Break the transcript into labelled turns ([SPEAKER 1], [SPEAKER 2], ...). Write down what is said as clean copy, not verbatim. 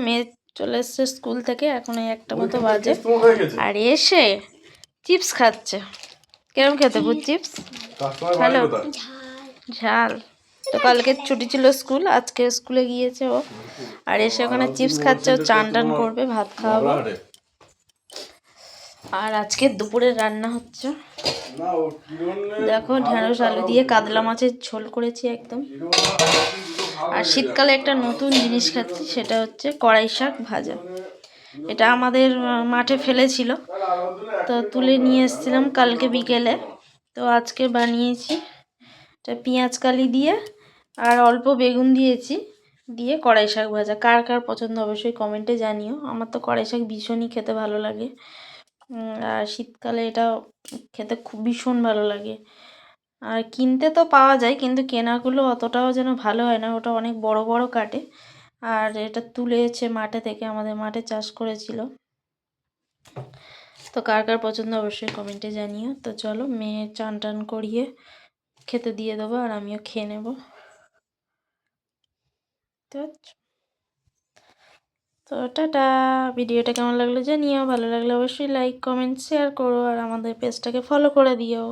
[SPEAKER 1] মেয়ে চলে এসছে স্কুল থেকে, এখন এই 1টা মতো বাজে, আর এসে চিপস খাচ্ছে। কেরম খেতে ভূত চিপস? ভালো ঝাল। তো কালকে ছুটি ছিল স্কুল, আজকে স্কুলে গিয়েছে ও, আর এসে ওখানে চিপস খাচ্ছে। ও চান টান করবে, ভাত খাওয়াবো। আর আজকে দুপুরের রান্না হচ্ছে, দেখো ঢেঁড়স আলু দিয়ে কাতলা মাছের ঝোল করেছি একদম। আর শীতকালে একটা নতুন জিনিস খাচ্ছি, সেটা হচ্ছে কড়াই শাক ভাজা। এটা আমাদের মাঠে ফেলেছিল, তো তুলে নিয়ে এসেছিলাম কালকে বিকেলে, তো আজকে বানিয়েছি। এটা পেঁয়াজ কালি দিয়ে আর অল্প বেগুন দিয়েছি, দিয়ে কড়াই শাক ভাজা। কার কার পছন্দ অবশ্যই কমেন্টে জানিও। আমার তো কড়াই শাক ভীষণই খেতে ভালো লাগে, আর শীতকালে এটা খেতে খুব ভীষণ ভালো লাগে। আর কিনতে তো পাওয়া যায়, কিন্তু কেনাগুলো অতটাও যেন ভালো হয় না, ওটা অনেক বড় বড় কাটে। আর এটা তুলেছে মাঠে থেকে, আমাদের মাঠে চাষ করেছিল। তো কার কার পছন্দ অবশ্যই কমেন্টে জানিও। তো চলো, মেয়ে চান টান করিয়ে খেতে দিয়ে দেবো, আর আমিও খেয়ে নেব। তো টাটা। ভিডিওটা কেমন লাগলো জানিও, ভালো লাগলে অবশ্যই লাইক কমেন্ট শেয়ার করো, আর আমাদের পেজটাকে ফলো করে দিও।